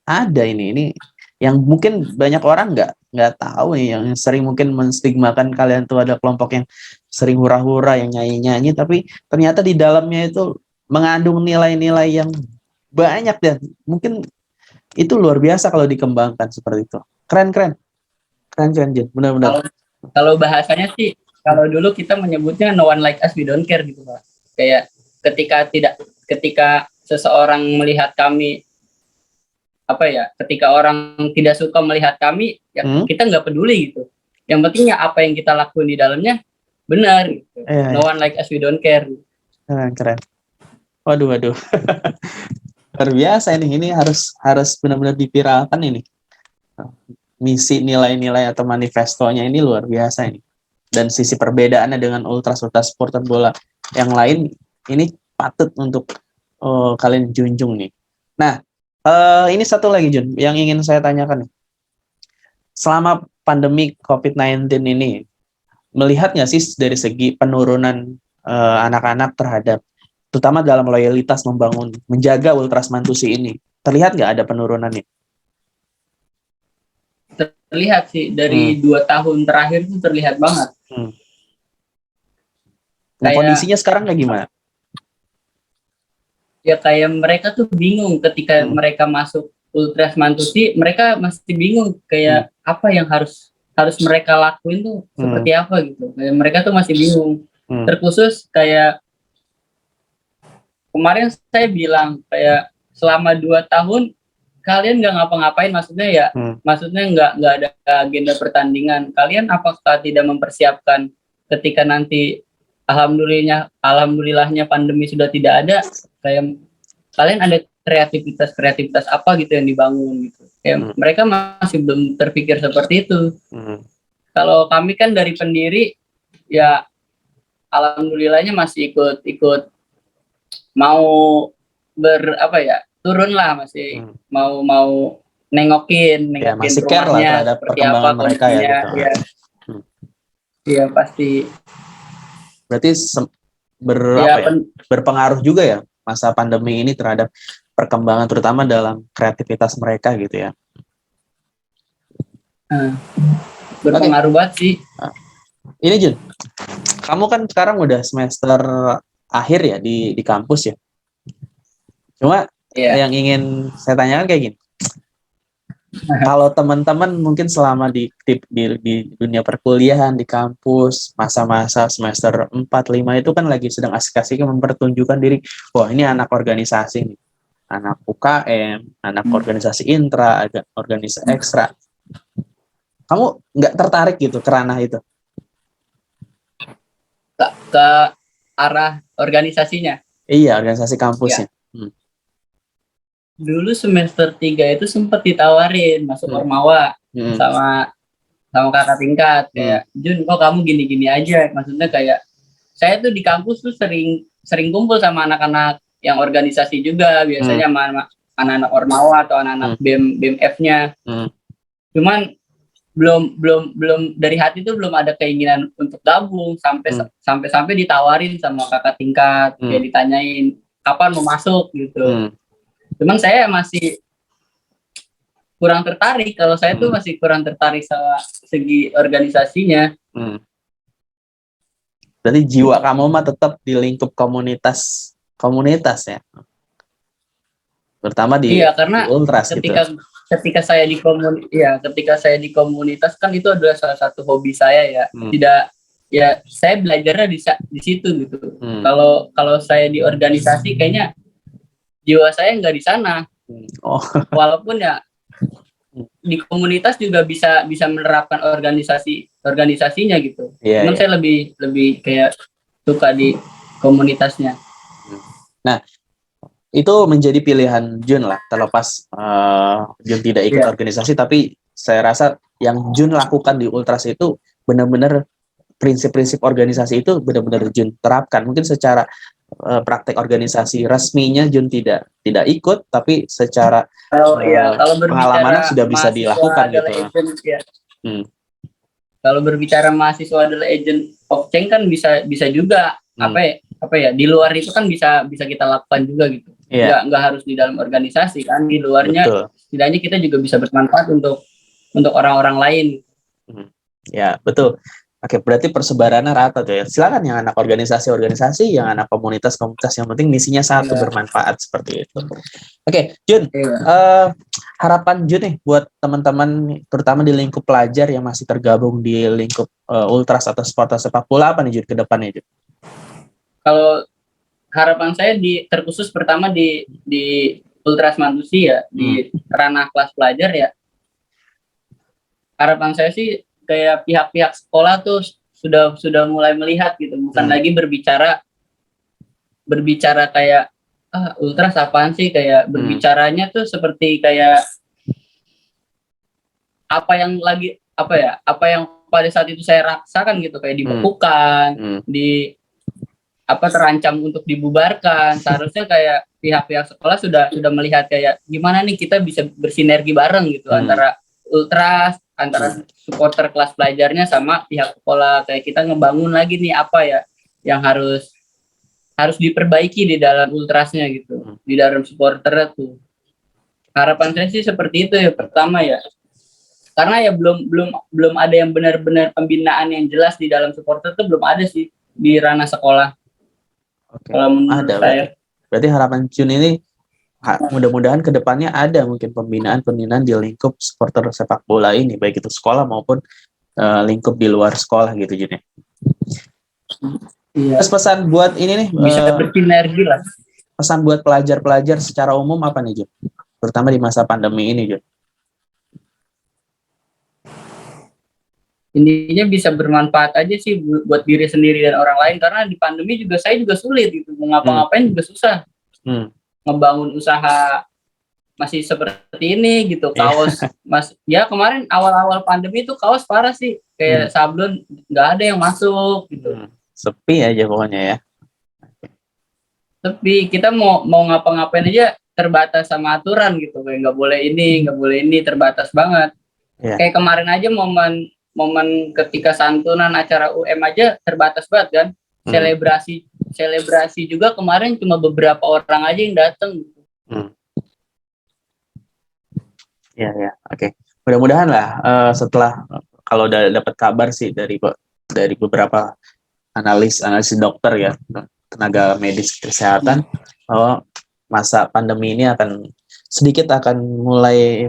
ada ini yang mungkin banyak orang nggak tahu nih, yang sering mungkin menstigmakan kalian tuh ada kelompok yang sering hura-hura, yang nyanyi-nyanyi, tapi ternyata di dalamnya itu mengandung nilai-nilai yang banyak, dan mungkin itu luar biasa kalau dikembangkan seperti itu. Keren Jen, benar-benar. Kalau bahasanya sih, kalau dulu kita menyebutnya no one like us, we don't care gitu, Pak. Kayak ketika seseorang melihat kami, ketika orang tidak suka melihat kami, ya kita nggak peduli gitu. Yang pentingnya apa yang kita lakuin di dalamnya benar gitu. No one like us, we don't care. Keren. Waduh. Luar biasa ini harus benar-benar dipiralkan ini. Misi, nilai-nilai atau manifestonya ini luar biasa ini. Dan sisi perbedaannya dengan ultras supporter bola yang lain ini patut untuk kalian junjung nih. Nah, ini satu lagi Jun yang ingin saya tanyakan. Selama pandemi COVID-19 ini, melihat nggak sih dari segi penurunan anak-anak terhadap, terutama dalam loyalitas menjaga Ultras Mantusi ini, terlihat nggak ada penurunannya? Terlihat sih dari 2 tahun terakhir itu terlihat banget. Nah, kondisinya sekarang kayak gimana? Ya kayak mereka tuh bingung ketika mereka masuk Ultras Mantusi, mereka masih bingung kayak apa yang harus mereka lakuin tuh seperti apa gitu. Kayak mereka tuh masih bingung. Terkhusus kayak kemarin saya bilang kayak selama 2 tahun kalian nggak ngapa-ngapain, maksudnya nggak ada agenda pertandingan. Kalian apakah tidak mempersiapkan ketika nanti alhamdulillahnya pandemi sudah tidak ada, kayak kalian ada kreativitas apa gitu yang dibangun gitu. Kayak mereka masih belum terpikir seperti itu. Kalau kami kan dari pendiri ya alhamdulillahnya masih ikut mau turun lah, masih mau nengokin masih care lah terhadap perkembangan mereka ya gitu. Iya pasti. Berarti berpengaruh juga ya masa pandemi ini terhadap perkembangan, terutama dalam kreativitas mereka gitu ya. Berpengaruh banget sih. Ini Jun, kamu kan sekarang udah semester akhir ya di kampus ya. Cuma yang ingin saya tanyakan kayak gini. Kalau teman-teman mungkin selama di dunia perkuliahan di kampus, masa-masa semester 4, 5 itu kan lagi sedang asik-asiknya mempertunjukkan diri. Wah, ini anak organisasi nih. Anak UKM, anak organisasi intra, ada organisasi ekstra. Kamu nggak tertarik gitu ke ranah itu? Ke arah organisasinya? Iya, organisasi kampusnya. Dulu semester 3 itu sempat ditawarin masuk Ormawa sama kakak tingkat, kayak Jun, kok kamu gini-gini aja. Maksudnya kayak saya tuh di kampus tuh sering kumpul sama anak-anak yang organisasi juga, biasanya sama anak-anak Ormawa atau anak-anak BMF-nya. Cuman belum dari hati tuh belum ada keinginan untuk gabung, sampai ditawarin sama kakak tingkat, kayak ditanyain kapan mau masuk gitu. Cuman saya masih kurang tertarik. Kalau saya tuh masih kurang tertarik sama segi organisasinya. Berarti jiwa kamu mah tetap di lingkup komunitas ya. terutama di karena ultras ketika saya di komunitas kan itu adalah salah satu hobi saya ya. Saya belajarnya di situ gitu. Kalau saya di organisasi kayaknya jiwa saya nggak di sana. Walaupun ya di komunitas juga bisa menerapkan organisasinya gitu. Cuman saya lebih kayak suka di komunitasnya. Nah, itu menjadi pilihan Jun lah, terlepas Jun tidak ikut organisasi, tapi saya rasa yang Jun lakukan di ultras itu benar-benar prinsip-prinsip organisasi itu benar-benar Jun terapkan. Mungkin secara praktek organisasi resminya Jun tidak ikut, tapi secara kalau pengalamannya sudah bisa dilakukan gitu. Kalau berbicara mahasiswa adalah agent of change kan bisa juga apa ya di luar itu kan bisa kita lakukan juga gitu. Nggak harus di dalam organisasi kan, di luarnya setidaknya kita juga bisa bermanfaat untuk orang-orang lain. Ya betul. Oke, berarti persebarannya rata tuh ya. Silakan yang anak organisasi, yang anak komunitas, yang penting misinya satu, bermanfaat seperti itu. Oke, Jun, harapan Jun nih buat teman-teman, terutama di lingkup pelajar yang masih tergabung di lingkup ultras atau supporter sepak bola, apa nih Jun ke depannya Jun? Kalau harapan saya terkhusus pertama di ultras manusia di ranah kelas pelajar ya. Harapan saya sih kayak pihak-pihak sekolah tuh sudah mulai melihat gitu, bukan lagi berbicara kayak ultras apaan sih, kayak berbicaranya tuh seperti kayak apa yang pada saat itu saya rasakan gitu, kayak dibekukan, terancam untuk dibubarkan. Seharusnya kayak pihak-pihak sekolah sudah melihat kayak gimana nih kita bisa bersinergi bareng gitu, antara ultras, antara supporter kelas pelajarnya sama pihak sekolah. Kayak kita ngebangun lagi nih apa ya yang harus diperbaiki di dalam ultrasnya gitu, di dalam supporternya tuh. Harapan saya sih seperti itu ya, pertama ya, karena ya belum ada yang benar-benar pembinaan yang jelas di dalam supporter tuh, belum ada sih di ranah sekolah. Kalau menurut saya. Berarti harapan Jun ini mudah-mudahan kedepannya ada mungkin pembinaan di lingkup supporter sepak bola ini, baik itu sekolah maupun lingkup di luar sekolah gitu Jun ya. Terus pesan buat ini nih, bisa bersinergi lah. Pesan buat pelajar-pelajar secara umum apa nih Jun? Terutama di masa pandemi ini Jun. Intinya bisa bermanfaat aja sih buat diri sendiri dan orang lain, karena di pandemi juga saya juga sulit gitu, mau ngapa-ngapain juga susah. Ngebangun usaha masih seperti ini gitu, kaos kemarin awal-awal pandemi itu kaos parah sih, kayak sablon nggak ada yang masuk gitu. Sepi aja pokoknya ya. Tapi kita mau ngapa-ngapain aja terbatas sama aturan gitu, kayak nggak boleh ini, terbatas banget. Kayak kemarin aja momen ketika santunan acara UM aja terbatas banget kan. Selebrasi juga kemarin cuma beberapa orang aja yang datang. Ya, oke. Mudah-mudahan lah setelah kalau udah dapat kabar sih dari beberapa analis dokter ya, tenaga medis kesehatan, bahwa masa pandemi ini sedikit akan mulai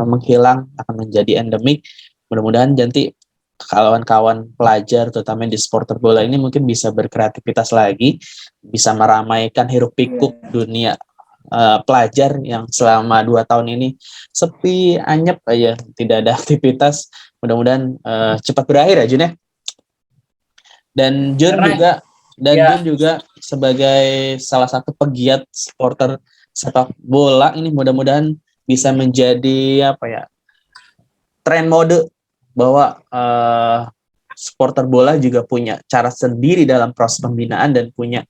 menghilang, akan menjadi endemik. Mudah-mudahan nanti kawan-kawan pelajar terutama di supporter bola ini mungkin bisa berkreativitas lagi, bisa meramaikan hiruk pikuk dunia pelajar yang selama 2 tahun ini sepi, anyep aja, tidak ada aktivitas. Mudah-mudahan cepat berakhir ya Jun ya. Dan Jun juga sebagai salah satu pegiat supporter sepak bola ini mudah-mudahan bisa menjadi tren mode bahwa supporter bola juga punya cara sendiri dalam proses pembinaan dan punya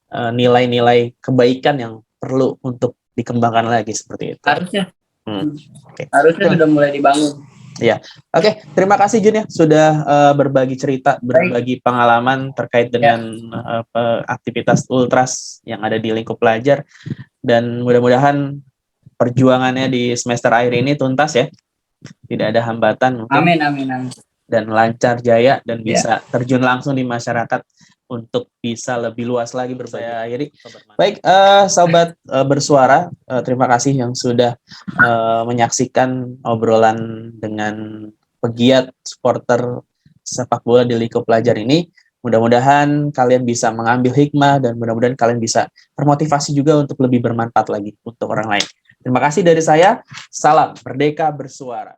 nilai-nilai kebaikan yang perlu untuk dikembangkan lagi seperti itu. Harusnya sudah mulai dibangun. Ya, oke. Terima kasih Jun ya sudah berbagi cerita, berbagi pengalaman terkait dengan aktivitas ultras yang ada di lingkup pelajar, dan mudah-mudahan perjuangannya di semester akhir ini tuntas ya. Tidak ada hambatan mungkin. Amin. Dan lancar jaya dan bisa terjun langsung di masyarakat untuk bisa lebih luas lagi berbagi. Saya akhiri. Baik, sobat bersuara, terima kasih yang sudah menyaksikan obrolan dengan pegiat supporter sepak bola di Liko Pelajar ini. Mudah-mudahan kalian bisa mengambil hikmah dan mudah-mudahan kalian bisa termotivasi juga untuk lebih bermanfaat lagi untuk orang lain. Terima kasih dari saya. Salam Merdeka Bersuara.